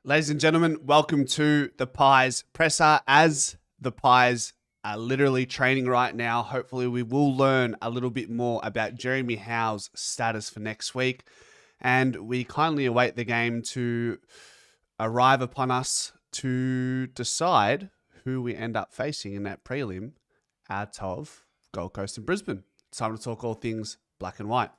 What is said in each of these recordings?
Ladies and gentlemen, welcome to the Pies presser. As the Pies are literally training right now, hopefully we will learn a little bit more about Jeremy Howe's status for next week. And we kindly await the game to arrive upon us to decide who we end up facing in that prelim out of Gold Coast and Brisbane. It's time to talk all things black and white.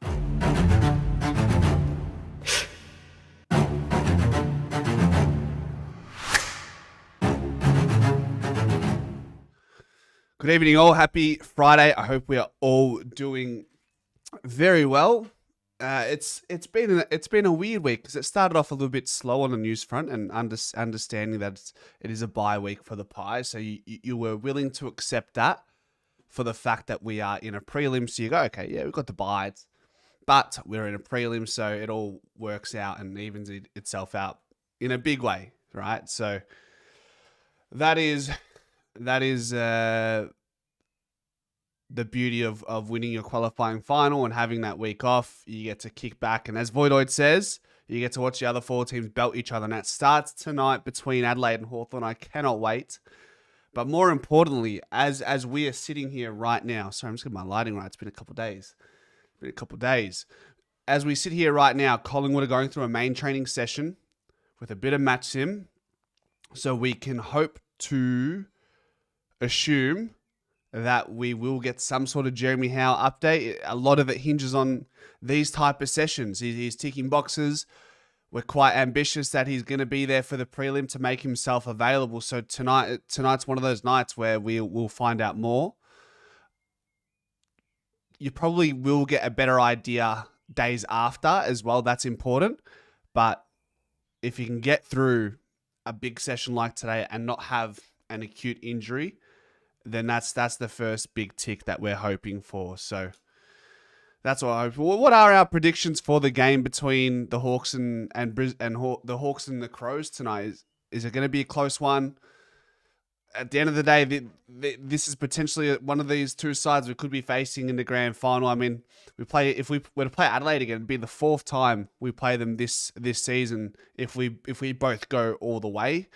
Good evening, all. Happy Friday. I hope we are all doing very well. It's been a weird week because it started off a little bit slow on the news front, and understanding that it is a bye week for the Pies, so you were willing to accept that for the fact that we are in a prelim. So you go, okay, yeah, we've got the byes, but we're in a prelim, so it all works out and evens itself out in a big way, right? So that is the beauty of winning your qualifying final and having that week off. You get to kick back, and as Voidoid says, you get to watch the other four teams belt each other. And that starts tonight between Adelaide and Hawthorn. I cannot wait. But more importantly, as we are sitting here right now, sorry, I'm just getting my lighting right. It's been a couple of days. As we sit here right now, Collingwood are going through a main training session with a bit of match sim. So we can hope to assume that we will get some sort of Jeremy Howe update. A lot of it hinges on these type of sessions. He's ticking boxes. We're quite ambitious that he's going to be there for the prelim to make himself available. So tonight's one of those nights where we'll find out more. You probably will get a better idea days after as well. That's important. But if you can get through a big session like today and not have an acute injury, then that's the first big tick that we're hoping for. So that's what I hope. What are our predictions for the game between the Hawks and the Hawks and the Crows tonight? Is it going to be a close one? At the end of the day, this is potentially one of these two sides we could be facing in the grand final. I mean, if we were to play Adelaide again, it'd be the fourth time we play them this season if we both go all the way.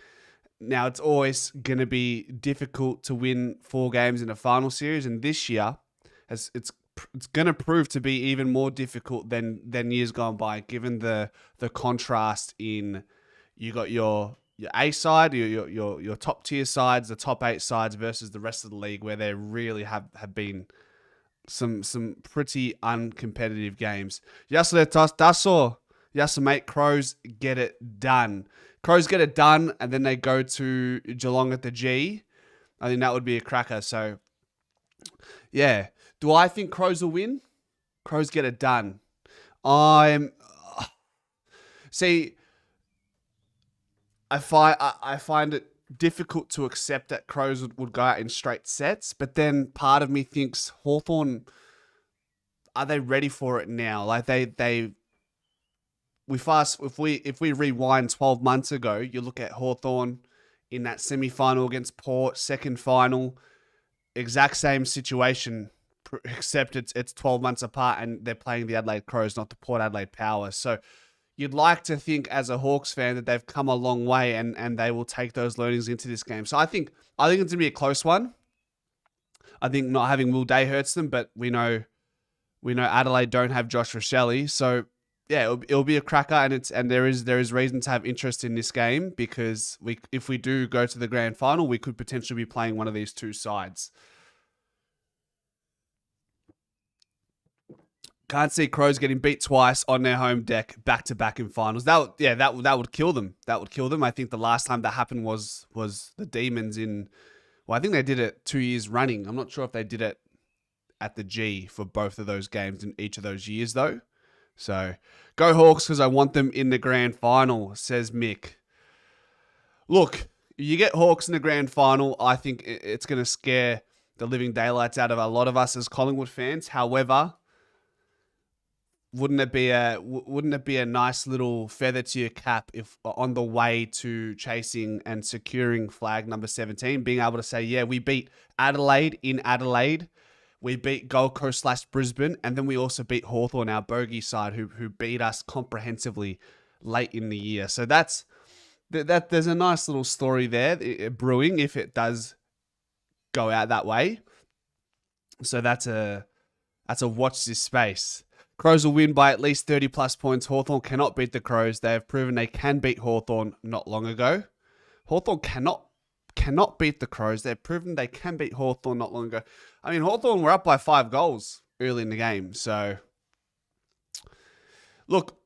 Now, it's always going to be difficult to win 4 games in a final series, and this year, it's going to prove to be even more difficult than years gone by, given the contrast in you got your A side, your top tier sides, the top 8 sides versus the rest of the league, where there really have been some pretty uncompetitive games. Yes, mate, Crows get it done. Crows get it done, and then they go to Geelong at the G. I think that would be a cracker. So, yeah. Do I think Crows will win? Crows get it done. See, I find it difficult to accept that Crows would go out in straight sets, but then part of me thinks Hawthorn, are they ready for it now? Like if we rewind 12 months ago, you look at Hawthorn in that semi-final against Port, second final, exact same situation, except it's 12 months apart and they're playing the Adelaide Crows, not the Port Adelaide Power. So you'd like to think as a Hawks fan that they've come a long way and they will take those learnings into this game. So I think it's going to be a close one. I think not having Will Day hurts them, but we know Adelaide don't have Josh Rochelle, so yeah, it'll be a cracker, and there is reason to have interest in this game because if we do go to the grand final, we could potentially be playing one of these two sides. Can't see Crows getting beat twice on their home deck back to back in finals. That would kill them. That would kill them. I think the last time that happened was the Demons in. Well, I think they did it 2 years running. I'm not sure if they did it at the G for both of those games in each of those years though. So, go Hawks because I want them in the grand final, says Mick. Look, you get Hawks in the grand final, I think it's going to scare the living daylights out of a lot of us as Collingwood fans. However, wouldn't it be a nice little feather to your cap if on the way to chasing and securing flag number 17, being able to say, yeah, we beat Adelaide in Adelaide. We beat Gold Coast / Brisbane, and then we also beat Hawthorn, our bogey side, who beat us comprehensively late in the year. So that's that there's a nice little story there brewing if it does go out that way. So that's a watch this space. Crows will win by at least 30 plus points. Hawthorn cannot beat the Crows. They have proven they can beat Hawthorn not long ago. Hawthorn cannot beat the Crows. They've proven they can beat Hawthorn not long ago. I mean, Hawthorn were up by 5 goals early in the game. So, look,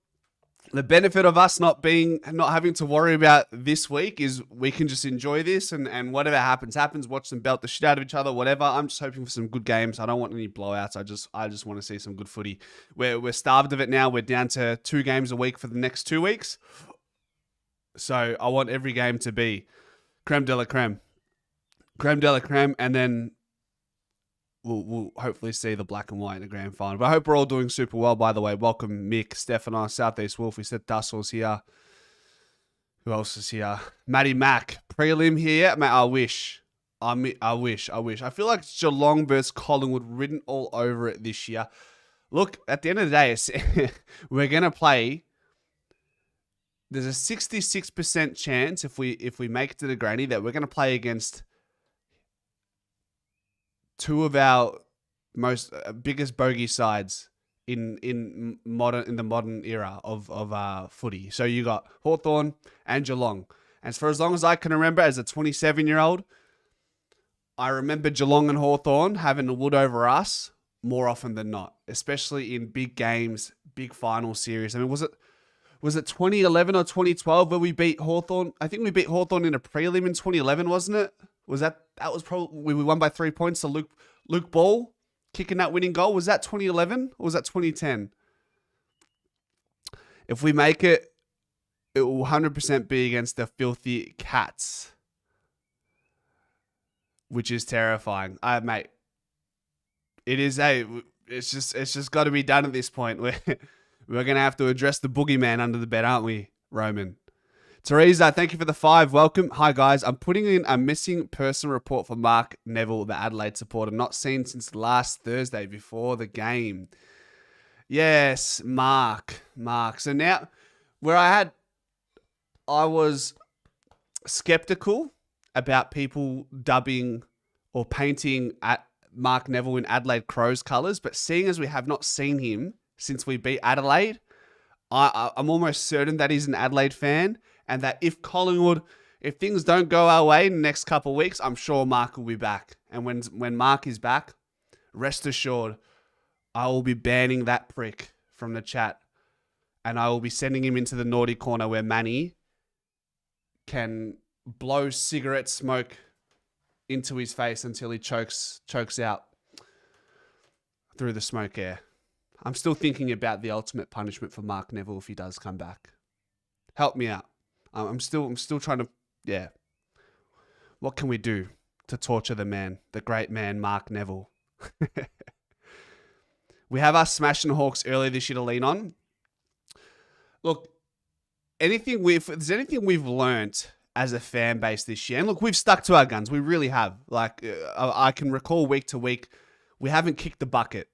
the benefit of us not having to worry about this week is we can just enjoy this and whatever happens. Watch them belt the shit out of each other, whatever. I'm just hoping for some good games. I don't want any blowouts. I just want to see some good footy. We're starved of it now. We're down to 2 games a week for the next 2 weeks. So I want every game to be creme de la creme. Creme de la creme, and then we'll hopefully see the black and white in the grand final. But I hope we're all doing super well, by the way. Welcome, Mick, Stefano, Southeast Wolf. We said Dussel's here. Who else is here? Matty Mack. Prelim here. Mate, I wish. I wish. I feel like Geelong versus Collingwood written all over it this year. Look, at the end of the day, we're going to play. There's a 66% chance if we make it to the granny that we're going to play against two of our most biggest bogey sides in the modern era of footy. So you got Hawthorn and Geelong. And for as long as I can remember, as a 27-year-old, I remember Geelong and Hawthorn having the wood over us more often than not, especially in big games, big final series. I mean, was it 2011 or 2012 where we beat Hawthorn? I think we beat Hawthorn in a prelim in 2011, wasn't it? That was probably, we won by 3 points to Luke Ball kicking that winning goal. Was that 2011 or was that 2010? If we make it, it will 100% be against the filthy Cats, which is terrifying. Mate, it is it's just got to be done at this point. We're going to have to address the boogeyman under the bed, aren't we, Roman? Teresa, thank you for the 5. Welcome. Hi, guys. I'm putting in a missing person report for Mark Neville, the Adelaide supporter, not seen since last Thursday before the game. Yes, Mark. So now, I was skeptical about people dubbing or painting at Mark Neville in Adelaide Crows colours, but seeing as we have not seen him since we beat Adelaide, I'm almost certain that he's an Adelaide fan. And that if things don't go our way in the next couple of weeks, I'm sure Mark will be back. And when Mark is back, rest assured, I will be banning that prick from the chat. And I will be sending him into the naughty corner where Manny can blow cigarette smoke into his face until he chokes out through the smoke air. I'm still thinking about the ultimate punishment for Mark Neville if he does come back. Help me out. I'm still trying to, yeah. What can we do to torture the man, the great man, Mark Neville? We have our smashing Hawks earlier this year to lean on. Look, if there's anything we've learnt as a fan base this year, and look, we've stuck to our guns. We really have. Like, I can recall week to week, we haven't kicked the bucket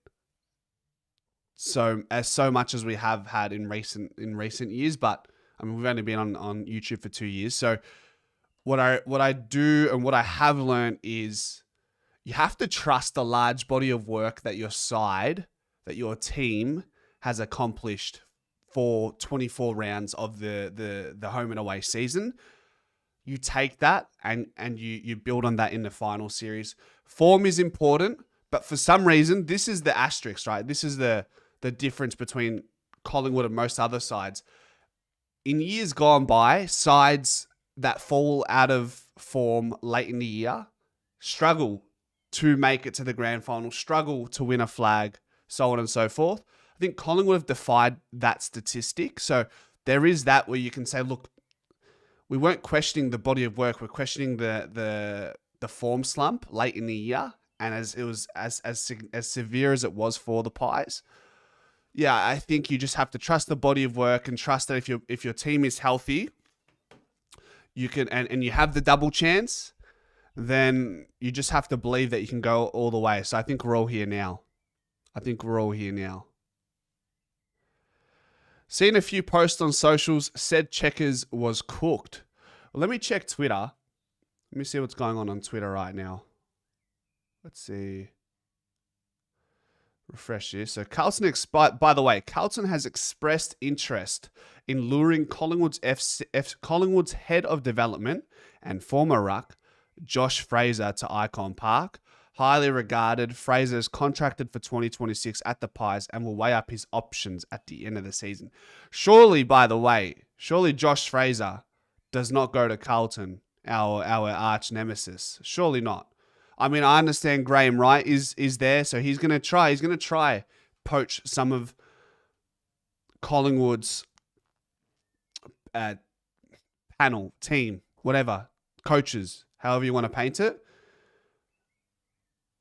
so much as we have had in recent years, but I mean, we've only been on YouTube for 2 years. So what I do and what I have learned is you have to trust the large body of work that your team has accomplished for 24 rounds of the home and away season. You take that and you build on that in the final series. Form is important, but for some reason, this is the asterisk, right? This is the difference between Collingwood and most other sides. In years gone by, sides that fall out of form late in the year struggle to make it to the grand final, struggle to win a flag, so on and so forth. I think Collingwood have defied that statistic. So there is that where you can say, look, we weren't questioning the body of work, we're questioning the form slump late in the year, and as it was as severe as it was for the Pies. Yeah, I think you just have to trust the body of work and trust that if your team is healthy, you can and you have the double chance, then you just have to believe that you can go all the way. So I think we're all here now. Seen a few posts on socials, said Checkers was cooked. Let me check Twitter. Let me see what's going on Twitter right now. Let's see. Refresh this. So Carlton by the way, Carlton has expressed interest in luring Collingwood's Collingwood's head of development and former ruck, Josh Fraser, to Icon Park. Highly regarded, Fraser is contracted for 2026 at the Pies and will weigh up his options at the end of the season. Surely Josh Fraser does not go to Carlton, our arch nemesis. Surely not. I mean, I understand Graham Wright is there, so he's gonna try poach some of Collingwood's panel, team, whatever, coaches, however you want to paint it.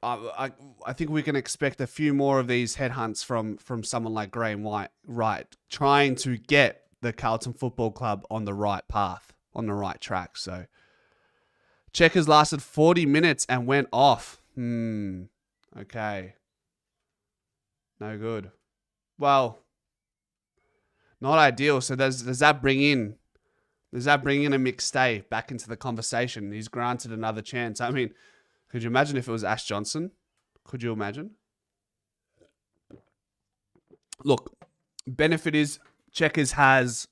I think we can expect a few more of these headhunts from someone like Graham Wright, trying to get the Carlton Football Club on the right path, on the right track. So Checkers lasted 40 minutes and went off. Okay. No good. Well, not ideal. So does that bring in a McStay back into the conversation? He's granted another chance. I mean, could you imagine if it was Ash Johnson? Could you imagine? Look, benefit is Checkers has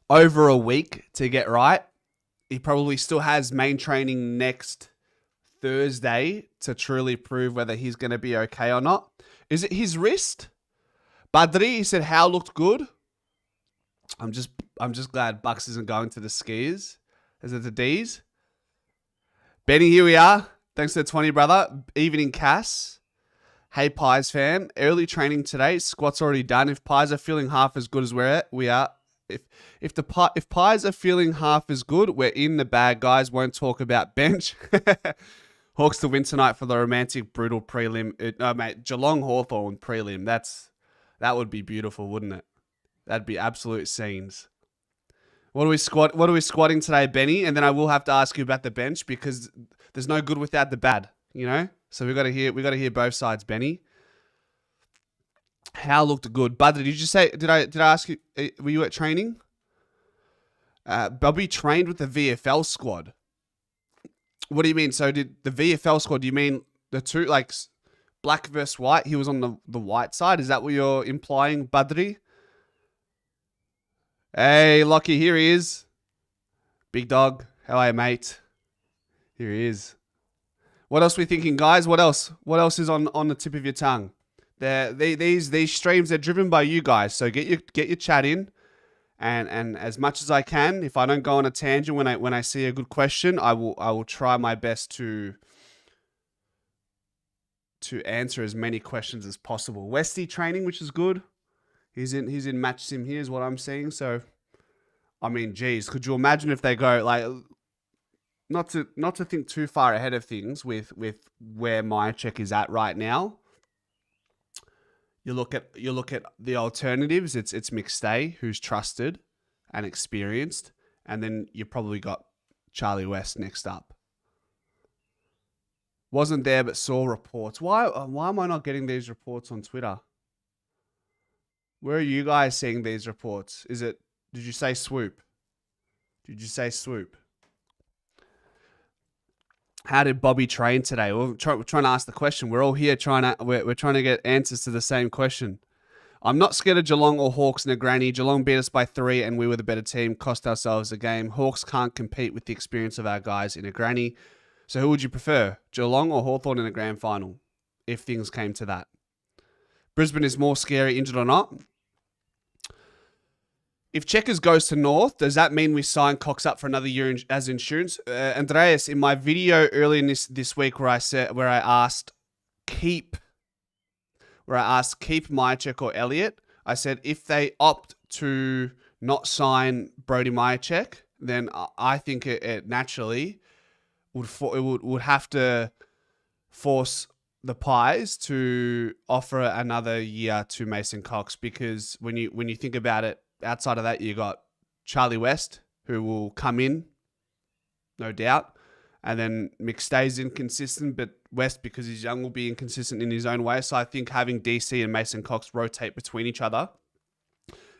over a week to get right. He probably still has main training next Thursday to truly prove whether he's going to be okay or not. Is it his wrist? Badri, he said Howe looked good. I'm just glad Bucks isn't going to the skiers. Is it the D's? Benny, here we are. Thanks for the 20, brother. Evening, Cass. Hey, Pies fam. Early training today. Squat's already done. If Pies are feeling half as good as we are, if Pies are feeling half as good, we're in the bag, guys. Won't talk about bench. Hawks to win tonight for the romantic, brutal prelim. No, mate, Geelong Hawthorn prelim. That would be beautiful, wouldn't it? That'd be absolute scenes. What are we squatting today, Benny? And then I will have to ask you about the bench because there's no good without the bad, you know? So we got to hear both sides, Benny. How looked good. Buddy, did I ask you, were you at training? Bobby trained with the VFL squad. What do you mean? So did the VFL squad, do you mean the two, like black versus white? He was on the white side. Is that what you're implying, Badri? Hey, Lockie, here he is. Big dog. How are you, mate? Here he is. What else are we thinking, guys? What else? What else is on the tip of your tongue? These streams are driven by you guys. So get your chat in, and as much as I can, if I don't go on a tangent when I see a good question, I will try my best to answer as many questions as possible. Westy training, which is good. He's in match sim here, is what I'm seeing. So, I mean, geez, could you imagine if they go like, not to think too far ahead of things with where Myercheck is at right now. You look at the alternatives. It's McStay, who's trusted and experienced, and then you probably got Charlie West next up. Wasn't there, but saw reports. Why am I not getting these reports on Twitter? Where are you guys seeing these reports? Did you say swoop? Did you say swoop? How did Bobby train today? We're trying to ask the question. We're all here we're trying to get answers to the same question. I'm not scared of Geelong or Hawks in a granny. Geelong beat us by 3 and we were the better team. Cost ourselves the game. Hawks can't compete with the experience of our guys in a granny. So who would you prefer? Geelong or Hawthorn in a grand final? If things came to that. Brisbane is more scary, injured or not. If Checkers goes to North, does that mean we sign Cox up for another year as insurance? Andreas, in my video earlier in this week where I asked keep Myercheck or Elliott, I said if they opt to not sign Brody Myercheck, then I think it naturally would have to force the Pies to offer another year to Mason Cox, because when you think about it, outside of that, you got Charlie West, who will come in, no doubt. And then McStay's inconsistent, but West, because he's young, will be inconsistent in his own way. So I think having DC and Mason Cox rotate between each other,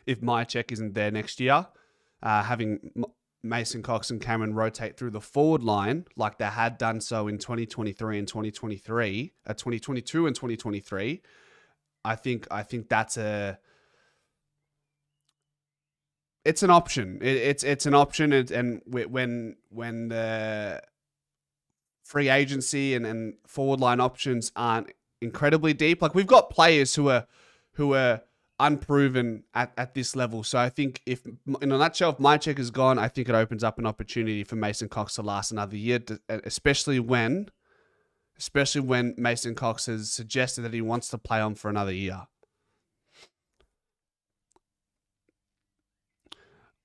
if Myercheck isn't there next year, having Mason Cox and Cameron rotate through the forward line like they had done so in 2023 and 2022 and 2023, I think that's it's an option. It's an option, and when the free agency and forward line options aren't incredibly deep, like we've got players who are unproven at this level. So I think if, in a nutshell, if Mychek is gone, I think it opens up an opportunity for Mason Cox to last another year, especially when Mason Cox has suggested that he wants to play on for another year.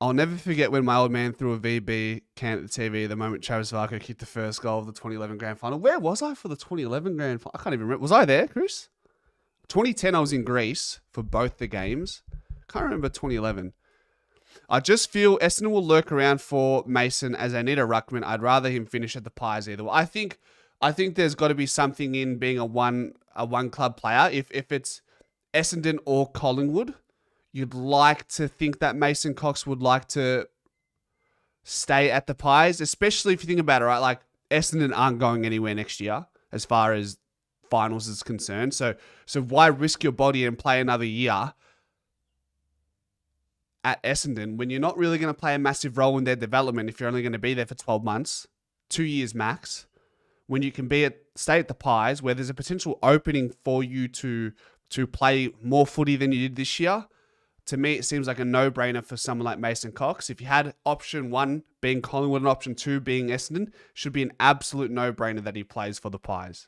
I'll never forget when my old man threw a VB can at the TV the moment Travis Varco kicked the first goal of the 2011 grand final. Where was I for the 2011 grand final? I can't even remember. Was I there, Chris? 2010, I was in Greece for both the games. Can't remember 2011. I just feel Essendon will lurk around for Mason as they need a ruckman. I'd rather him finish at the Pies either way. I think there's got to be something in being a one club player. If it's Essendon or Collingwood, you'd like to think that Mason Cox would like to stay at the Pies, especially if you think about it, right? Like Essendon aren't going anywhere next year as far as finals is concerned. So why risk your body and play another year at Essendon when you're not really going to play a massive role in their development if you're only going to be there for 12 months, 2 years max, when you can stay at the Pies where there's a potential opening for you to play more footy than you did this year. To me, it seems like a no-brainer for someone like Mason Cox. If you had option 1 being Collingwood and option 2 being Essendon, should be an absolute no-brainer that he plays for the Pies.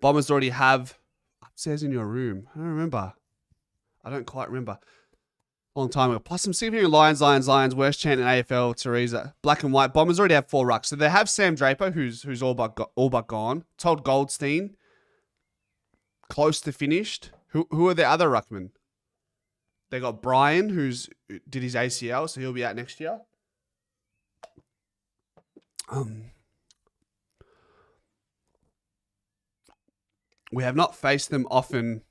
Bombers already have upstairs in your room. I don't remember. I don't quite remember. Long time ago. Plus, I'm seeing here Lions, worst chant in AFL, Teresa. Black and white. Bombers already have 4 rucks. So they have Sam Draper, who's all but gone. Told Goldstein, close to finished. Who are the other ruckmen? They got Brian, did his ACL, so he'll be out next year. We have not faced them often.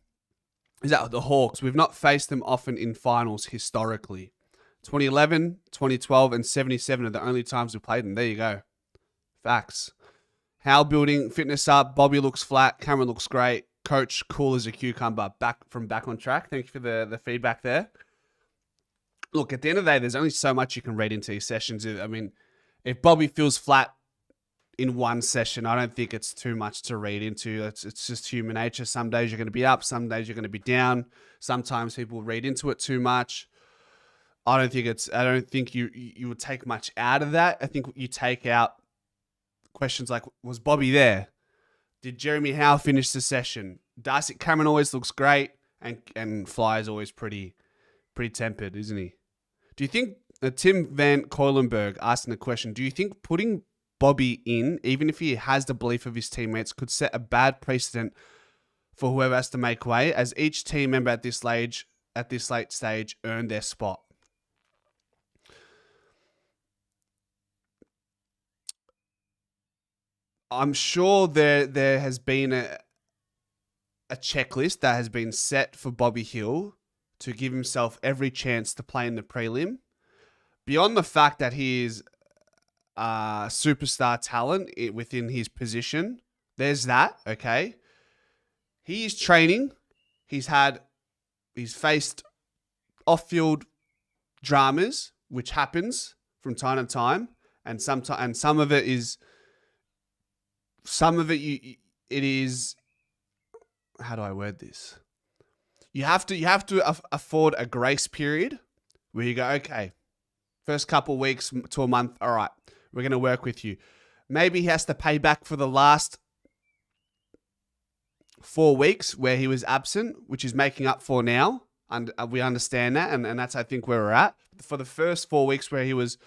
Is that the Hawks? We've not faced them often in finals historically. 2011, 2012, and 77 are the only times we played them. There you go. Facts. How building fitness up. Bobby looks flat. Cameron looks great. Coach, cool as a cucumber. Back on track. Thank you for the feedback there. Look, at the end of the day, there's only so much you can read into these sessions. I mean, if Bobby feels flat in one session, I don't think it's too much to read into. It's just human nature. Some days you're going to be up, some days you're going to be down. Sometimes people read into it too much. I don't think you would take much out of that. I think you take out questions like, was Bobby there? Did Jeremy Howe finish the session? Darcy Cameron always looks great, and Fly is always pretty tempered, isn't he? Do you think Tim Van Coilenberg asking the question? Do you think putting Bobby in, even if he has the belief of his teammates, could set a bad precedent for whoever has to make way, as each team member at this late stage earned their spot? I'm sure there has been a checklist that has been set for Bobby Hill to give himself every chance to play in the prelim. Beyond the fact that he is superstar talent within his position, there's that, okay? He is training. He's faced off-field dramas, which happens from time to time, and some of it is, how do I word this? You have to afford a grace period where you go, okay, first couple of weeks to a month, all right, we're going to work with you. Maybe he has to pay back for the last 4 weeks where he was absent, which is making up for now. And we understand that, and that's, I think, where we're at. For the first 4 weeks where he was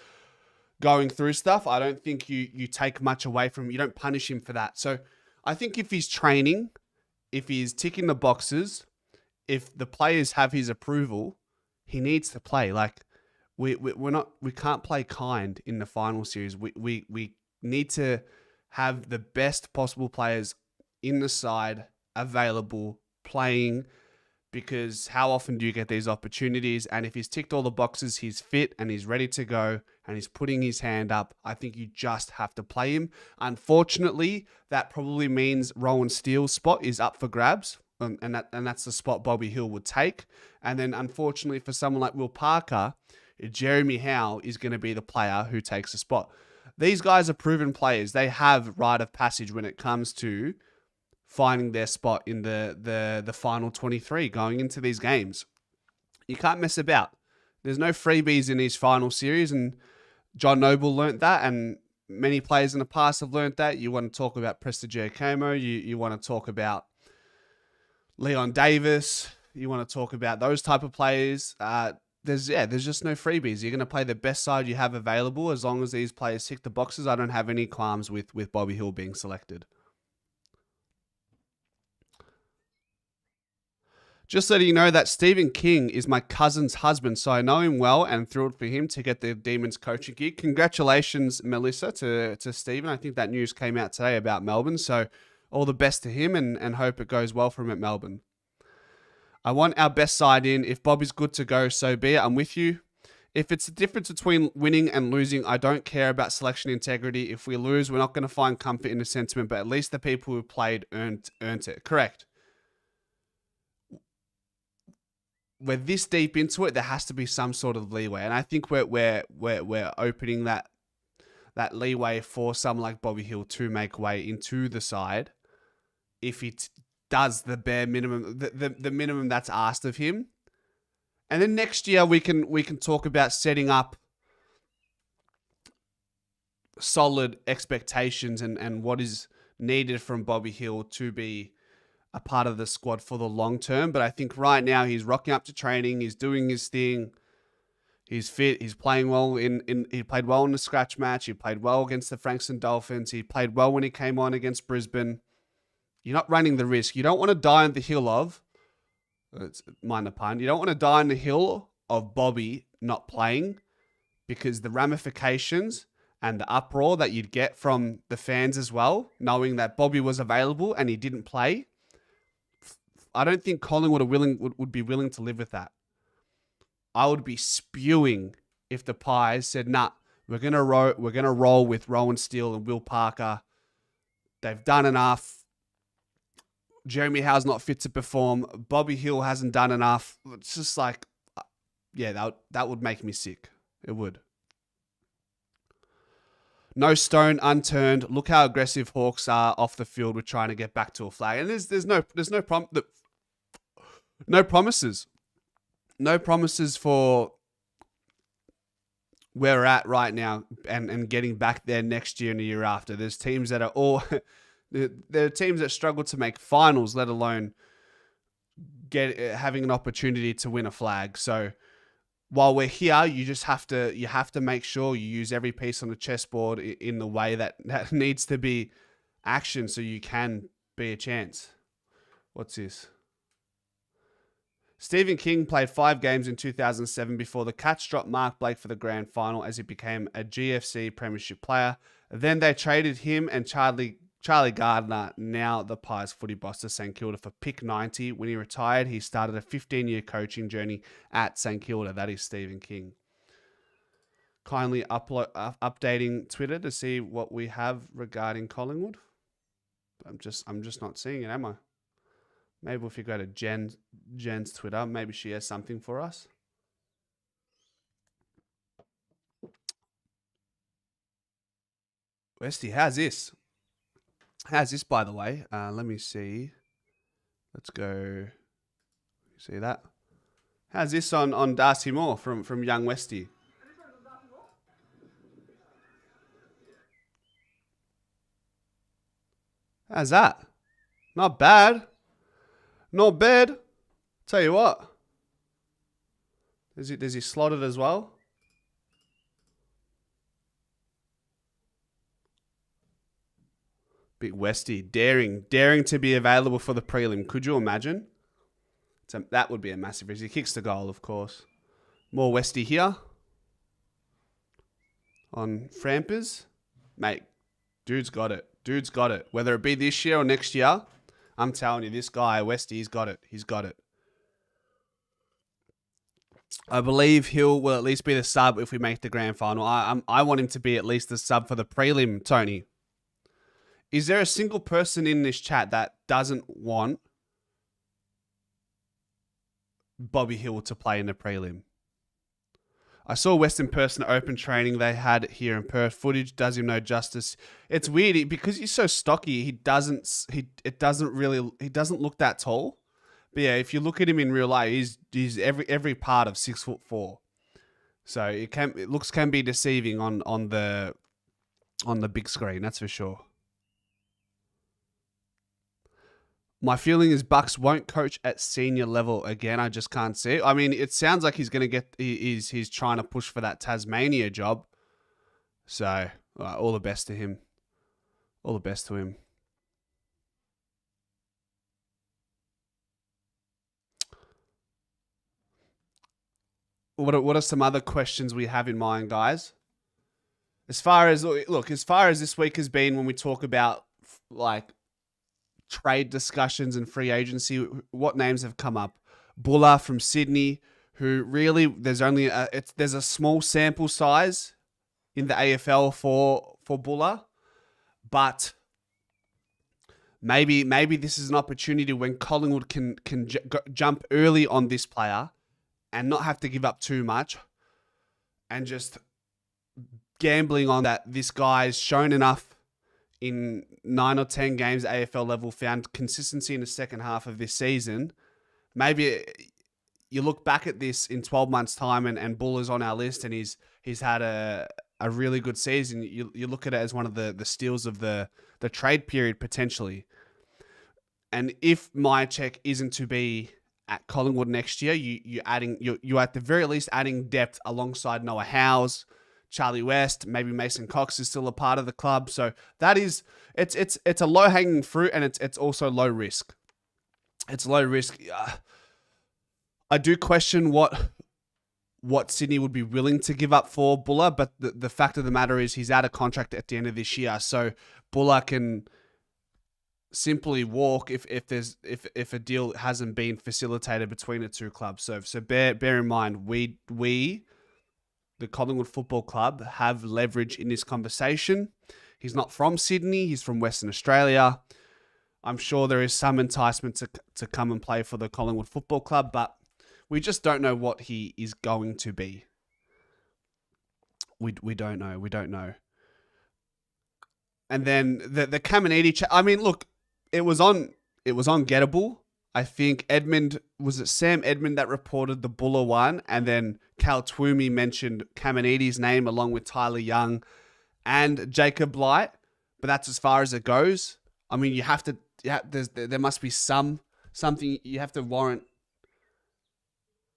going through stuff, I don't think you take much away from him. You don't punish him for that. So I think if he's training, if he's ticking the boxes, if the players have his approval, he needs to play. Like, we can't play kind in the final series. We need to have the best possible players in the side available, playing because how often do you get these opportunities? And if he's ticked all the boxes, he's fit and he's ready to go and he's putting his hand up, I think you just have to play him. Unfortunately, that probably means Rowan Steele's spot is up for grabs. And that's the spot Bobby Hill would take. And then unfortunately for someone like Will Parker, Jeremy Howe is going to be the player who takes the spot. These guys are proven players. They have rite of passage when it comes to finding their spot in the final 23 going into these games. You can't mess about. There's no freebies in these final series, and John Noble learnt that, and many players in the past have learnt that. You want to talk about Prestigio Como, you want to talk about Leon Davis, you want to talk about those type of players. There's just no freebies. You're going to play the best side you have available as long as these players tick the boxes. I don't have any qualms with Bobby Hill being selected. Just letting you know that Stephen King is my cousin's husband, so I know him well and thrilled for him to get the Demons coaching gig. Congratulations, Melissa, to Stephen. I think that news came out today about Melbourne, so all the best to him and hope it goes well for him at Melbourne. I want our best side in. If Bobby's good to go, so be it. I'm with you. If it's the difference between winning and losing, I don't care about selection integrity. If we lose, we're not going to find comfort in the sentiment, but at least the people who played earned it. Correct. We're this deep into it, there has to be some sort of leeway, and I think we're opening that leeway for someone like Bobby Hill to make way into the side if he does the bare minimum, the minimum that's asked of him. And then next year we can talk about setting up solid expectations and what is needed from Bobby Hill to be a part of the squad for the long term. But I think right now he's rocking up to training, he's doing his thing, he's fit, he's playing well he played well in the scratch match, he played well against the Frankston Dolphins, he played well when he came on against Brisbane. You're not running the risk. You don't want to die on the hill of, mind the pun, you don't want to die on the hill of Bobby not playing, because the ramifications and the uproar that you'd get from the fans as well, knowing that Bobby was available and he didn't play, I don't think Collingwood would be willing to live with that. I would be spewing if the Pies said, nah, we're gonna roll with Rowan Steele and Will Parker. They've done enough. Jeremy Howe's not fit to perform. Bobby Hill hasn't done enough. It's just like, yeah, that would make me sick. It would. No stone unturned. Look how aggressive Hawks are off the field with trying to get back to a flag. And there's no promises. No promises for where we're at right now and getting back there next year and the year after. There's teams that are all there are teams that struggle to make finals, let alone having an opportunity to win a flag. So while we're here, you have to make sure you use every piece on the chessboard in the way that needs to be action so you can be a chance. What's this? Stephen King played 5 games in 2007 before the Cats dropped Mark Blake for the grand final as he became a GFC premiership player. Then they traded him and Charlie Gardner, now the Pies footy boss, to St Kilda for pick 90. When he retired, he started a 15-year coaching journey at St Kilda. That is Stephen King. Kindly updating Twitter to see what we have regarding Collingwood. I'm just not seeing it, am I? Maybe if you go to Jen's Twitter, maybe she has something for us. Westy, how's this? How's this, by the way? Let me see. Let's go. See that? How's this on Darcy Moore from Young Westy? How's that? Not bad. Not bad. Tell you what. Does he slot it as well? Big Westy, daring to be available for the prelim. Could you imagine? That would be a massive risk. He kicks the goal, of course. More Westy here. On Frampers. Mate, dude's got it. Dude's got it. Whether it be this year or next year, I'm telling you, this guy, Westy, he's got it. He's got it. I believe Hill will at least be the sub if we make the grand final. I want him to be at least the sub for the prelim, Tony. Is there a single person in this chat that doesn't want Bobby Hill to play in the prelim? I saw Western Person open training they had here in Perth. Footage does him no justice. It's weird because he's so stocky. He doesn't look that tall. But yeah, if you look at him in real life, he's every part of 6'4". So it looks can be deceiving on the big screen. That's for sure. My feeling is Bucks won't coach at senior level again. I just can't see it. I mean, it sounds like he's going to he's trying to push for that Tasmania job. So, all the best to him. All the best to him. What are some other questions we have in mind, guys? As far as this week has been, when we talk about like trade discussions and free agency, what names have come up? Buller from Sydney, who really there's a small sample size in the AFL for Buller, but maybe this is an opportunity when Collingwood can jump early on this player and not have to give up too much, and just gambling on that this guy's shown enough in 9 or 10 games at AFL level, found consistency in the second half of this season. Maybe you look back at this in 12 months' time and Buller's on our list and he's had a really good season. You look at it as one of the steals of the trade period potentially. And if Myercheck isn't to be at Collingwood next year, you're at the very least adding depth alongside Noah Howes, Charlie West, maybe Mason Cox is still a part of the club. So that is it's a low hanging fruit, and it's also low risk. It's low risk. I do question what Sydney would be willing to give up for Buller, but the fact of the matter is he's out of contract at the end of this year, so Buller can simply walk if a deal hasn't been facilitated between the two clubs. So bear in mind, we the Collingwood Football Club have leverage in this conversation. He's not from Sydney, he's from Western Australia. I'm sure there is some enticement to come and play for the Collingwood Football Club, but we just don't know what he is going to be. We don't know. And then the Caminiti I mean, look, it was on Gettable. I think Sam Edmund that reported the Buller one, and then Cal Twomey mentioned Caminiti's name along with Tyler Young and Jacob Light, but that's as far as it goes. I mean, there must be something you have to warrant,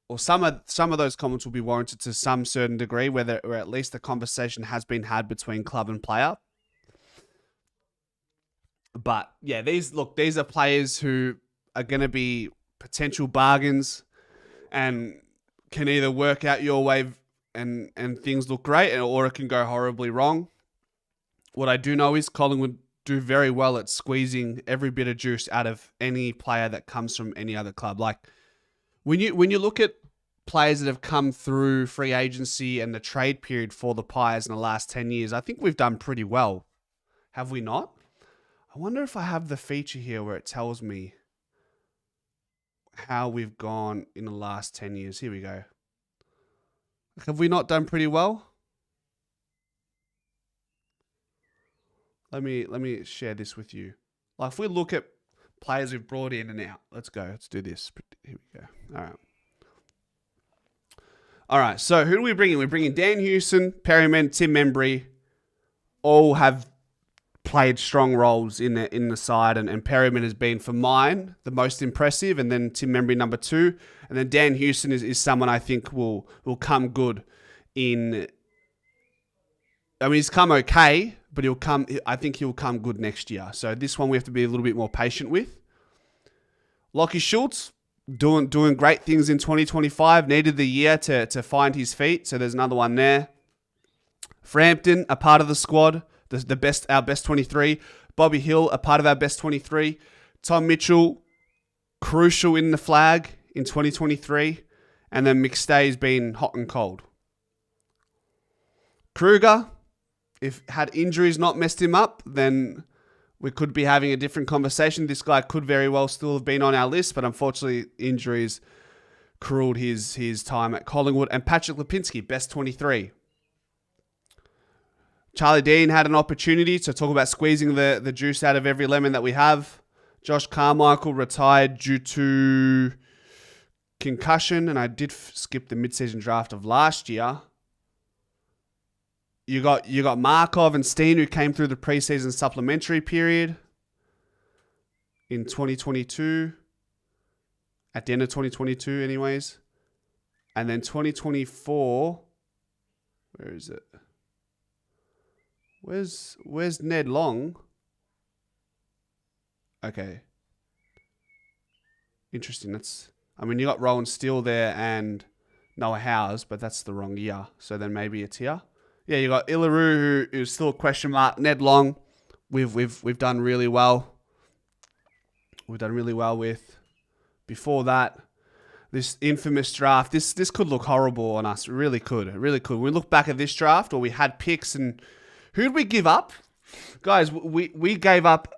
or some of those comments will be warranted to some certain degree, or at least the conversation has been had between club and player. But yeah, these are players who are going to be potential bargains and can either work out your way and things look great, or it can go horribly wrong. What I do know is Collingwood do very well at squeezing every bit of juice out of any player that comes from any other club. Like when you look at players that have come through free agency and the trade period for the Pies in the last 10 years, I think we've done pretty well. Have we not? I wonder if I have the feature here where it tells me how we've gone in the last 10 years. Here we go. Have we not done pretty well? Let me share this with you. Like if we look at players we've brought in and out. Let's go. Let's do this. Here we go. All right. So who do we bring in? We bring in Dan Hewson, Perryman, Tim Membry. All have played strong roles in the side, and Perryman has been, for mine, the most impressive, and then Tim Membry number 2, and then Dan Hewson is someone I think will come good in. I mean, he's come okay, but I think he'll come good next year. So this one we have to be a little bit more patient with. Lockie Schultz doing great things in 2025. Needed the year to find his feet, so there's another one there. Frampton, a part of the squad. Our best 23. Bobby Hill, a part of our best 23. Tom Mitchell, crucial in the flag in 2023. And then McStay's been hot and cold. Kruger, if had injuries not messed him up, then we could be having a different conversation. This guy could very well still have been on our list, but unfortunately injuries cruelled his time at Collingwood. And Patrick Lipinski, best 23. Charlie Dean had an opportunity to talk about squeezing the juice out of every lemon that we have. Josh Carmichael retired due to concussion, and I did skip the mid-season draft of last year. You got Markov and Steen, who came through the preseason supplementary period in 2022. At the end of 2022, anyways. And then 2024, where is it? Where's Ned Long? Okay. Interesting. You got Rowan Steele there and Noah Howes, but that's the wrong year. So then maybe it's here. Yeah, you got Ilaru, who's still a question mark. Ned Long, we've done really well. We've done really well with. Before that, this infamous draft, this could look horrible on us. It really could. It really could. We look back at this draft where we had picks, and who did we give up? Guys, we gave up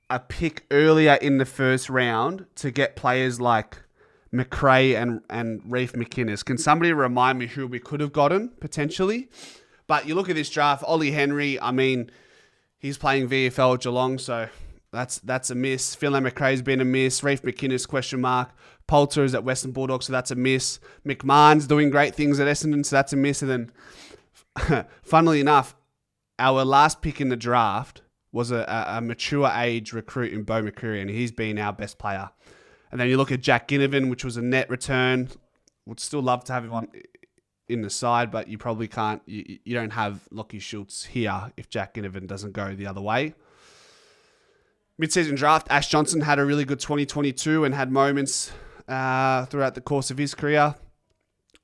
a pick earlier in the first round to get players like McRae and Reef McInnes. Can somebody remind me who we could have gotten, potentially? But you look at this draft, Ollie Henry, he's playing VFL at Geelong, so that's a miss. Finlay McRae's been a miss. Reef McInnes, question mark. Poulter is at Western Bulldogs, so that's a miss. McMahon's doing great things at Essendon, so that's a miss. And then, funnily enough, our last pick in the draft was a mature age recruit in Beau McCreary, and he's been our best player. And then you look at Jack Ginnivan, which was a net return. Would still love to have him on in the side, but you probably can't. You don't have Lockie Schultz here if Jack Ginnivan doesn't go the other way. Mid-season draft, Ash Johnson had a really good 2022 and had moments throughout the course of his career.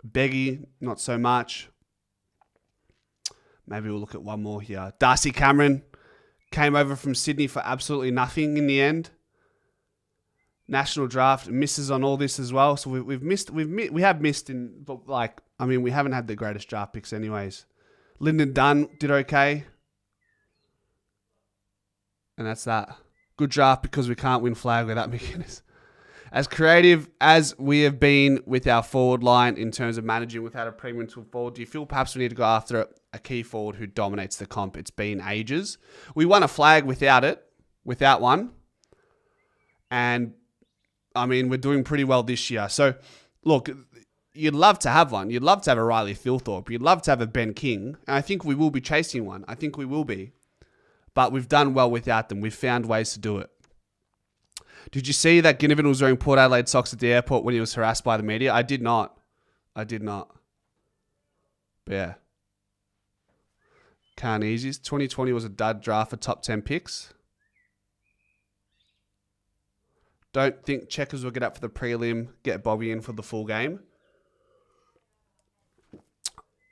Beggy, not so much. Maybe we'll look at one more here. Darcy Cameron came over from Sydney for absolutely nothing in the end. National draft misses on all this as well. So we have missed in, but we haven't had the greatest draft picks anyways. Lyndon Dunn did okay. And that's that. Good draft because we can't win flag without McInnes. As creative as we have been with our forward line in terms of managing without a premium to forward, do you feel perhaps we need to go after a key forward who dominates the comp? It's been ages. We won a flag without one. And, we're doing pretty well this year. So, look, you'd love to have one. You'd love to have a Riley Thilthorpe. You'd love to have a Ben King. And I think we will be chasing one. I think we will be. But we've done well without them. We've found ways to do it. Did you see that Ginnivan was wearing Port Adelaide socks at the airport when he was harassed by the media? I did not. But yeah. Carneses. 2020 was a dud draft for top 10 picks. Don't think Checkers will get up for the prelim, get Bobby in for the full game.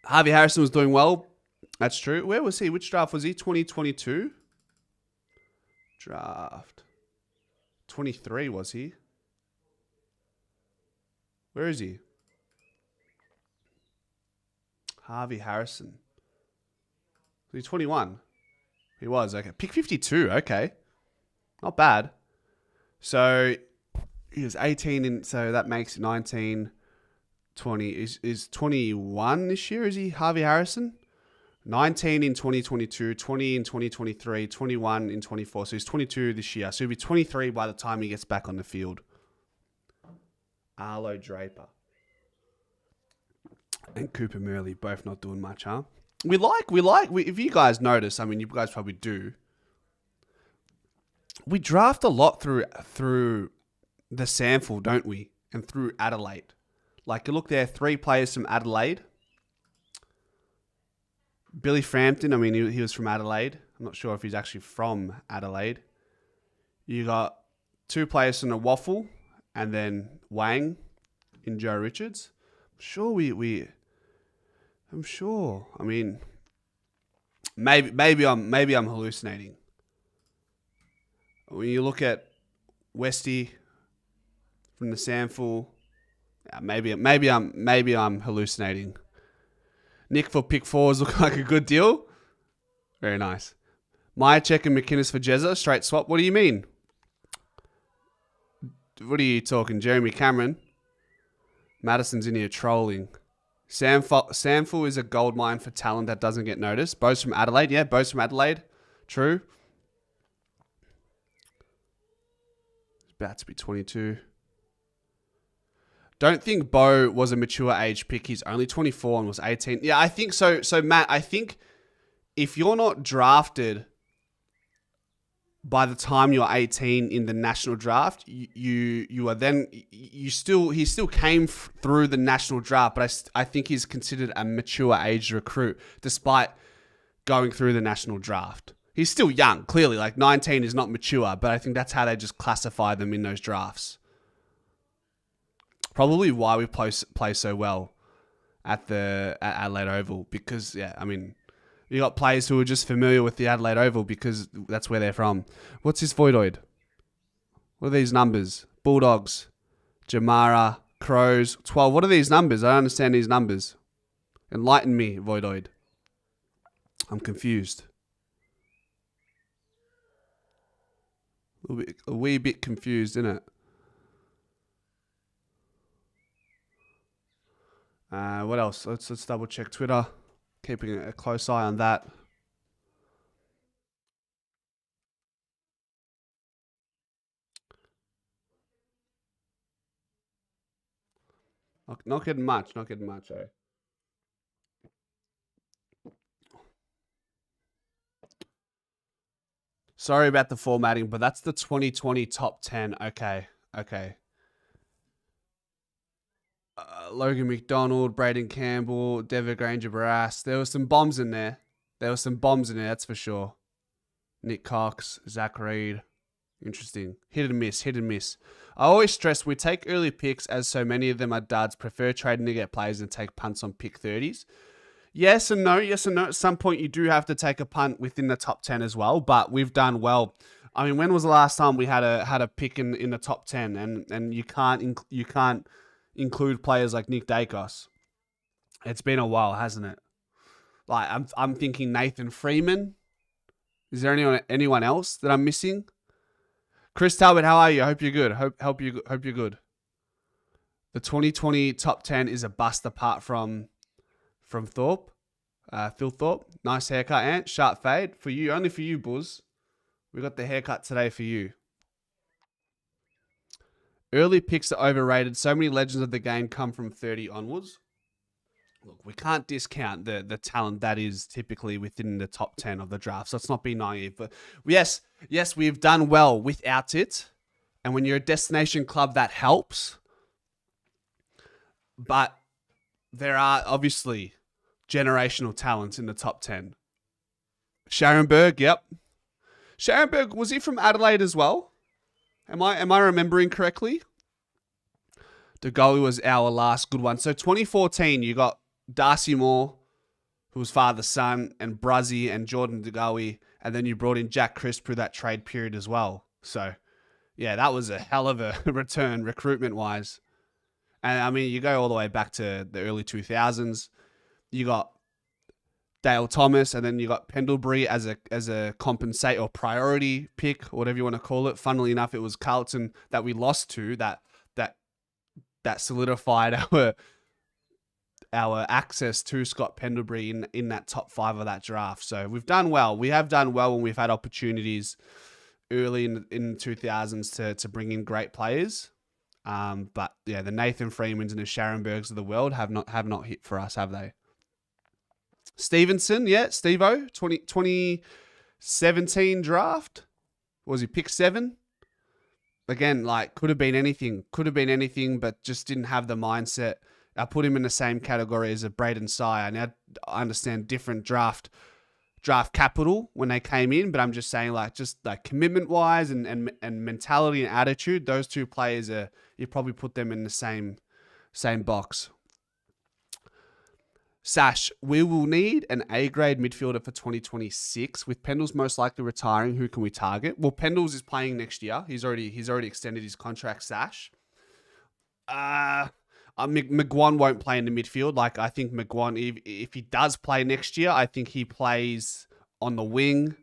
Harvey Harrison was doing well. That's true. Where was he? Which draft was he? 2022? Draft. 23 was he? Where is he? Harvey Harrison. Was he 21? He was, okay. Pick 52, okay. Not bad. So, he was 18, so that makes 19, 20. Is 21 this year, is he, Harvey Harrison? 19 in 2022, 20 in 2023, 21 in 24. So he's 22 this year. So he'll be 23 by the time he gets back on the field. Arlo Draper. And Cooper Murley, both not doing much, huh? If you guys notice, you guys probably do. We draft a lot through the sample, don't we? And through Adelaide. You look there, 3 players from Adelaide. Billy Frampton, he was from Adelaide. I'm not sure if he's actually from Adelaide. You got 2 players from the Waffle, and then Wang in Joe Richards. I'm sure. Maybe I'm hallucinating. When you look at Westy from the Samful Yeah, maybe I'm hallucinating. Nick for pick fours look like a good deal. Very nice. Myercheck and McInnes for Jezza, straight swap. What do you mean? What are you talking, Jeremy Cameron? Madison's in here trolling. Samful is a gold mine for talent that doesn't get noticed. Bo's from Adelaide. Yeah, Bo's from Adelaide. True. He's about to be 22. Don't think Bo was a mature age pick. He's only 24 and was 18. Yeah, I think so. So, Matt, I think if you're not drafted by the time you're 18 in the national draft, you are then he still came through the national draft, but I think he's considered a mature age recruit despite going through the national draft. He's still young, clearly. Like 19 is not mature, but I think that's how they just classify them in those drafts. Probably why we play so well at Adelaide Oval, because yeah, I mean, you got players who are just familiar with the Adelaide Oval because that's where they're from. What's his Voidoid? What are these numbers? Bulldogs, Jamara, Crows, 12. What are these numbers? I don't understand these numbers. Enlighten me, Voidoid. I'm confused. A wee bit confused, isn't it? What else? Let's double check Twitter. Keeping a close eye on that. Not getting much. Eh? Sorry about the formatting, but that's the 2020 top 10. Okay. Logan McDonald, Braden Campbell, Dever Granger Barras. There were some bombs in there. That's for sure. Nick Cox, Zach Reed. Interesting. Hit and miss. I always stress we take early picks as so many of them are duds, prefer trading to get players and take punts on pick 30s. Yes and no. At some point you do have to take a punt within the top 10 as well, but we've done well. I mean, when was the last time we had a pick in the top 10 and you can't include players like Nick Dacos? It's been a while, hasn't it? Like I'm thinking Nathan Freeman. Is there anyone else that I'm missing? Chris Talbot, how are you? I hope you're good. Hope you're good. The 2020 top 10 is a bust apart from Thorpe. Phil Thorpe. Nice haircut, Ant. Sharp fade. For you, only for you, Buzz. We got the haircut today for you. Early picks are overrated. So many legends of the game come from 30 onwards. Look, we can't discount the talent that is typically within the top 10 of the draft. So let's not be naive. But yes, we've done well without it. And when you're a destination club, that helps. But there are obviously generational talents in the top 10. Scharenberg, yep. Scharenberg, was he from Adelaide as well? Am I remembering correctly? De Gaulle was our last good one. So 2014, you got Darcy Moore, who was father-son, and Bruzzy and Jordan De Gaulle, and then you brought in Jack Crisp through that trade period as well. So, yeah, that was a hell of a return recruitment-wise. And, I mean, you go all the way back to the early 2000s. You got Dale Thomas, and then you got Pendlebury as a compensate or priority pick, or whatever you want to call it. Funnily enough, it was Carlton that we lost to that solidified our access to Scott Pendlebury in that top 5 of that draft. So we've done well. We have done well when we've had opportunities early in the 2000s to bring in great players. But yeah, the Nathan Freemans and the Scharenbergs of the world have not hit for us, have they? Stevenson, yeah, Steve-O, 2017 draft. Was he pick 7? Again, like, could have been anything, but just didn't have the mindset. I put him in the same category as a Braden Sire. Now, I understand different draft capital when they came in, but I'm just saying, like, just like commitment-wise and mentality and attitude, those two players you probably put them in the same box. Sash, we will need an A-grade midfielder for 2026. With Pendles most likely retiring, who can we target? Well, Pendles is playing next year. He's already extended his contract, Sash. I McGuan won't play in the midfield. Like, I think McGuan, if he does play next year, I think he plays on the wing,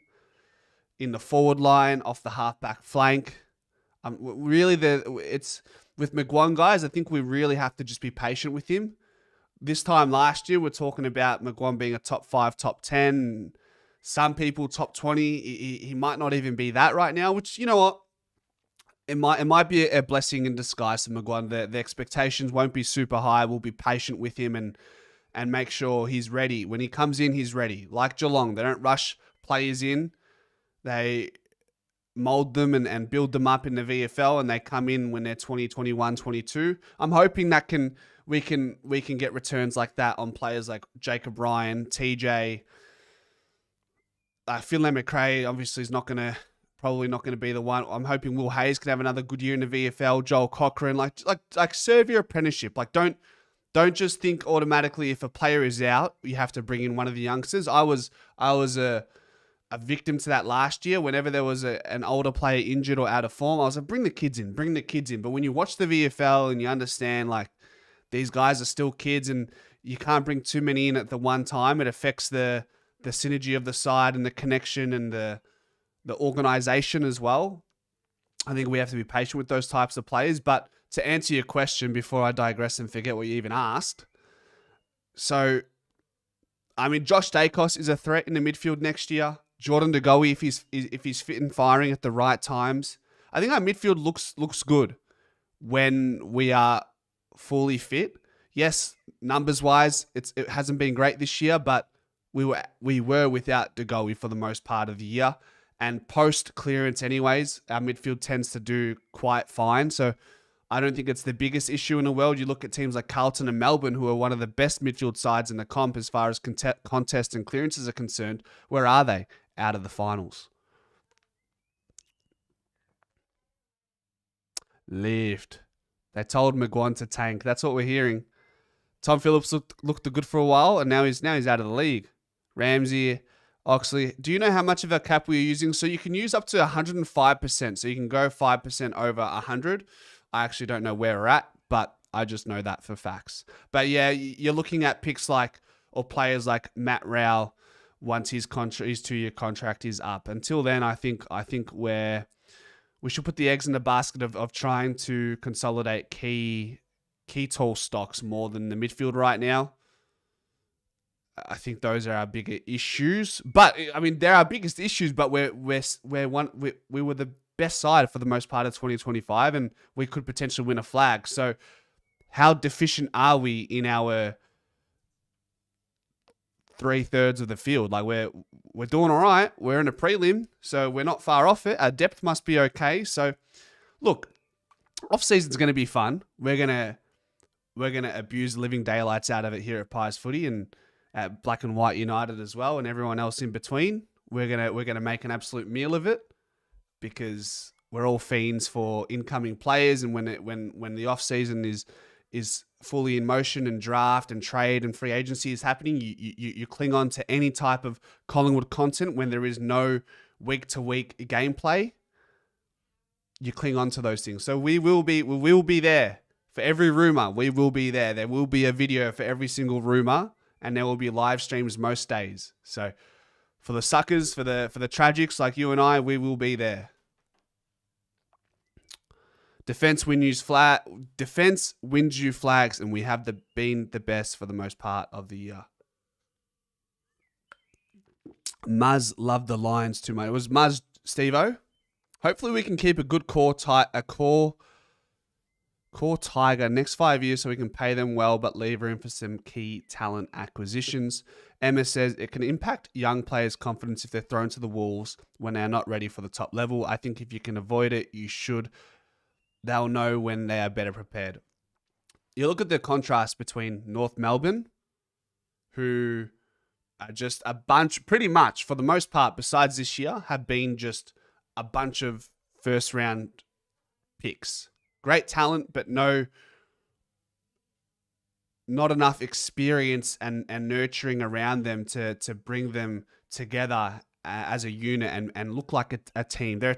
in the forward line, off the half-back flank. Really, it's with McGuan, guys, I think we really have to just be patient with him. This time last year, we're talking about McGuan being a top 5, top 10. Some people top 20. He might not even be that right now, which, you know what? It might be a blessing in disguise for McGuan. The expectations won't be super high. We'll be patient with him and make sure he's ready. When he comes in, he's ready. Like Geelong, they don't rush players in. They mold them and build them up in the VFL, and they come in when they're 20, 21, 22. I'm hoping that we can get returns like that on players like Jacob Ryan, TJ, Finlay McRae. Obviously, is probably not gonna be the one. I'm hoping Will Hayes can have another good year in the VFL. Joel Cochran, like serve your apprenticeship. Like don't just think automatically if a player is out, you have to bring in one of the youngsters. I was a victim to that last year. Whenever there was an older player injured or out of form, I was like, bring the kids in. But when you watch the VFL and you understand, like, these guys are still kids and you can't bring too many in at the one time, it affects the synergy of the side and the connection and the organization as well. I think we have to be patient with those types of players. But to answer your question before I digress and forget what you even asked. So, I mean, Josh Dacos is a threat in the midfield next year. Jordan De Goey, if he's fit and firing at the right times. I think our midfield looks good when we are fully fit. Yes, numbers wise, it hasn't been great this year, but we were without De Goey for the most part of the year. And post clearance, anyways, our midfield tends to do quite fine. So I don't think it's the biggest issue in the world. You look at teams like Carlton and Melbourne, who are one of the best midfield sides in the comp as far as contest and clearances are concerned. Where are they? Out of the finals. Lift. They told McGuan to tank. That's what we're hearing. Tom Phillips looked good for a while, and now he's out of the league. Ramsey, Oxley. Do you know how much of our cap we're using? So you can use up to 105%. So you can go 5% over 100. I actually don't know where we're at, but I just know that for facts. But yeah, you're looking at picks like, or players like Matt Rowell once his 2-year contract is up. Until then, I think we should put the eggs in the basket of trying to consolidate key tall stocks more than the midfield right now. I think those are our bigger issues. But I mean, they're our biggest issues. But we were the best side for the most part of 2025, and we could potentially win a flag. So, how deficient are we in our 3/3 of the field? Like we're doing all right. We're in a prelim, so we're not far off it. Our depth must be okay. So, look, off season's going to be fun. We're gonna abuse the living daylights out of it here at Pies Footy and at Black and White United as well, and everyone else in between. We're gonna make an absolute meal of it because we're all fiends for incoming players, and when the off season is fully in motion and draft and trade and free agency is happening, you cling on to any type of Collingwood content when there is no week-to-week gameplay. You cling on to those things. So we will be there for every rumor. We will be there. There will be a video for every single rumor, and there will be live streams most days. So for the suckers, for the tragics like you and I, we will be there. Defense wins you flags, and we have been the best for the most part of the year. Muzz loved the Lions too much. It was Muzz, Steve-O. Hopefully we can keep a good core Tiger next 5 years so we can pay them well, but leave room for some key talent acquisitions. Emma says it can impact young players' confidence if they're thrown to the wolves when they're not ready for the top level. I think if you can avoid it, you should. They'll know when they are better prepared. You look at the contrast between North Melbourne, who are just a bunch, pretty much for the most part, besides this year, have been just a bunch of first round picks. Great talent, but not enough experience and nurturing around them to bring them together as a unit and look like a team. They're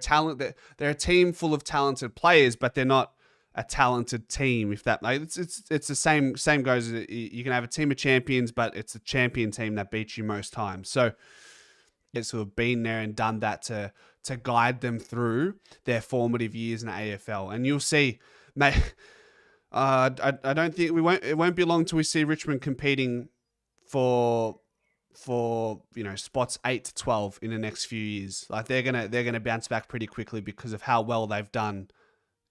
a team full of talented players, but they're not a talented team. If that, like, it's the same goes. You can have a team of champions, but it's a champion team that beats you most times. So it's who have been there and done that to guide them through their formative years in the AFL. And you'll see, mate. I don't think it won't be long till we see Richmond competing for spots 8 to 12 in the next few years. Like they're gonna bounce back pretty quickly because of how well they've done.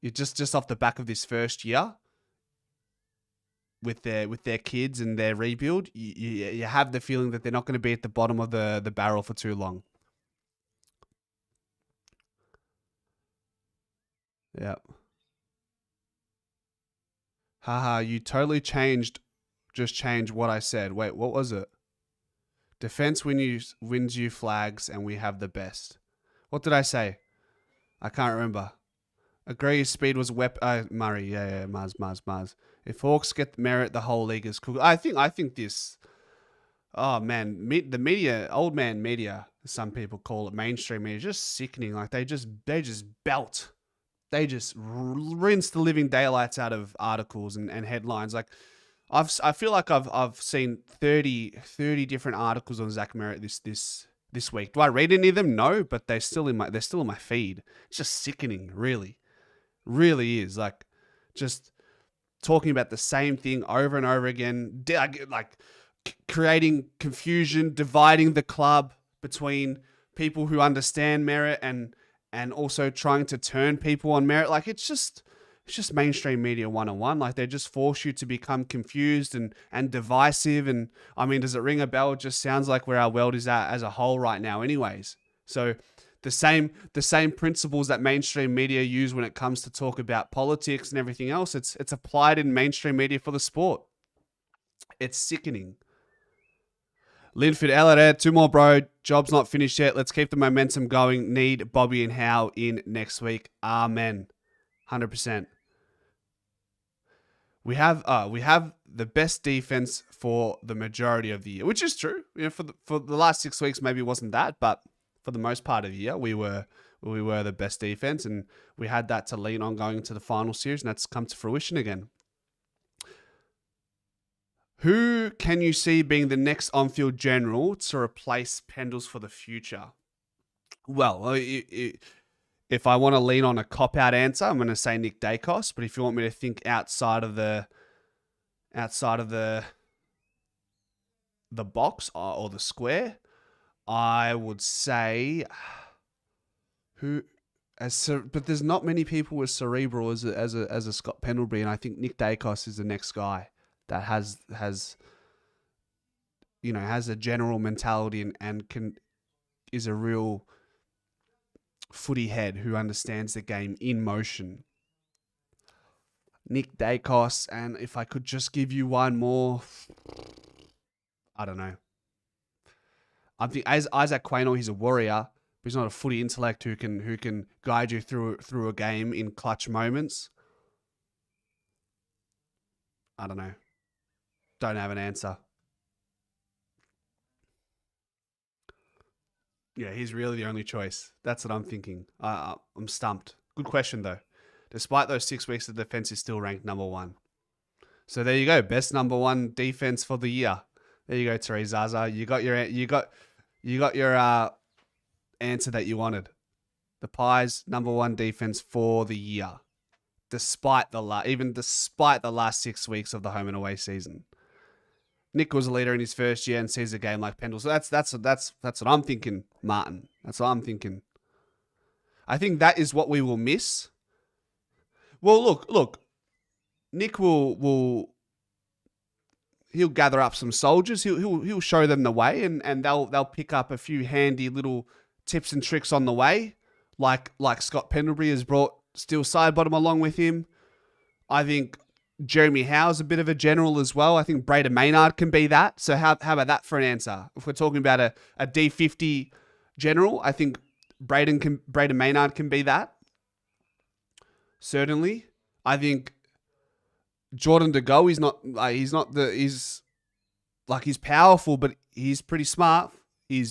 You just off the back of this first year with their kids and their rebuild, you have the feeling that they're not going to be at the bottom of the barrel for too long. Yeah. Haha, you totally changed what I said. Wait, what was it? Defense wins you flags and we have the best. What did I say? I can't remember. Agree speed was Murray, yeah, Mars. If Hawks get merit, the whole league is cool. I think this. Oh man, the media, old man media, some people call it, mainstream media, just sickening. Like they just belt, they just rinse the living daylights out of articles and headlines. Like I feel like I've seen 30 different articles on Zach Merritt this week. Do I read any of them? No, but they're still in my feed. It's just sickening, really is. Like just talking about the same thing over and over again, like creating confusion, dividing the club between people who understand merit and also trying to turn people on merit. Like it's just mainstream media 101. Like they just force you to become confused and divisive. And I mean, does it ring a bell? It just sounds like where our world is at as a whole right now anyways. So the same principles that mainstream media use when it comes to talk about politics and everything else, it's applied in mainstream media for the sport. It's sickening. Linford, Ellard, 2 more, bro. Job's not finished yet. Let's keep the momentum going. Need Bobby and Howe in next week. Amen. 100%. We have the best defense for the majority of the year, which is true. You know, for the last 6 weeks, maybe it wasn't that, but for the most part of the year, we were the best defense, and we had that to lean on going into the final series, and that's come to fruition again. Who can you see being the next on-field general to replace Pendles for the future? Well, if I want to lean on a cop-out answer, I'm going to say Nick Dacos. But if you want me to think outside of the box or the square, I would say but there's not many people as cerebral as a Scott Pendlebury, and I think Nick Dacos is the next guy that has a general mentality and is a real footy head who understands the game in motion. Nick Dacos, and if I could just give you one more, I don't know. I think as Isaac Quaynor, he's a warrior, but he's not a footy intellect who can guide you through a game in clutch moments. I don't know. Don't have an answer. Yeah, he's really the only choice. That's what I'm thinking. I'm stumped. Good question, though. Despite those 6 weeks, the defense is still ranked number 1. So there you go. Best number 1 defense for the year. There you go, Therese Zaza. You got your answer that you wanted. The Pies number 1 defense for the year, despite the last 6 weeks of the home and away season. Nick was a leader in his first year and sees a game like Pendle. So that's what I'm thinking, Martin. That's what I'm thinking. I think that is what we will miss. Well, look. Nick will he'll gather up some soldiers. He'll show them the way, and they'll pick up a few handy little tips and tricks on the way, like Scott Pendlebury has brought Steel Sidebottom along with him. I think Jeremy Howe's a bit of a general as well. I think Braden Maynard can be that. So how about that for an answer? If we're talking about a D50 general, I think Braden Maynard can be that. Certainly. I think Jordan De Go, he's powerful, but he's pretty smart. He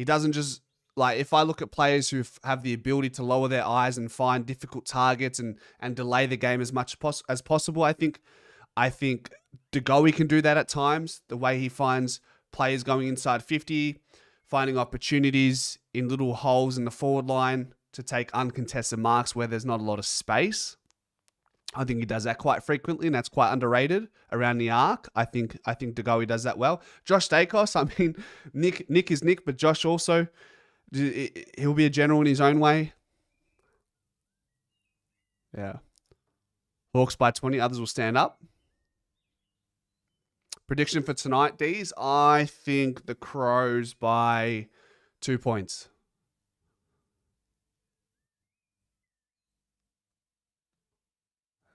doesn't just Like if I look at players who have the ability to lower their eyes and find difficult targets and delay the game as much as possible, I think DeGoey can do that at times. The way he finds players going inside 50, finding opportunities in little holes in the forward line to take uncontested marks where there's not a lot of space. I think he does that quite frequently, and that's quite underrated around the arc. I think DeGoey does that well. Josh Dacos, I mean, Nick is Nick, but Josh also, he'll be a general in his own way. Yeah. Hawks by 20, others will stand up. Prediction for tonight, D's. I think the Crows by 2 points.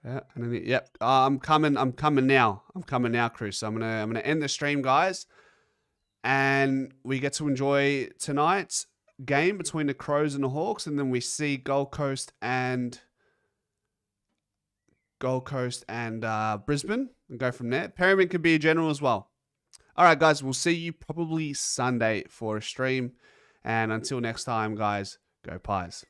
Yeah, and then, yep. I'm coming now. I'm coming now, Chris. So I'm gonna end the stream, guys, and we get to enjoy tonight's game between the Crows and the Hawks, and then we see Gold Coast and Brisbane, and go from there. Perryman could be a general as well. All right, guys. We'll see you probably Sunday for a stream, and until next time, guys, go Pies.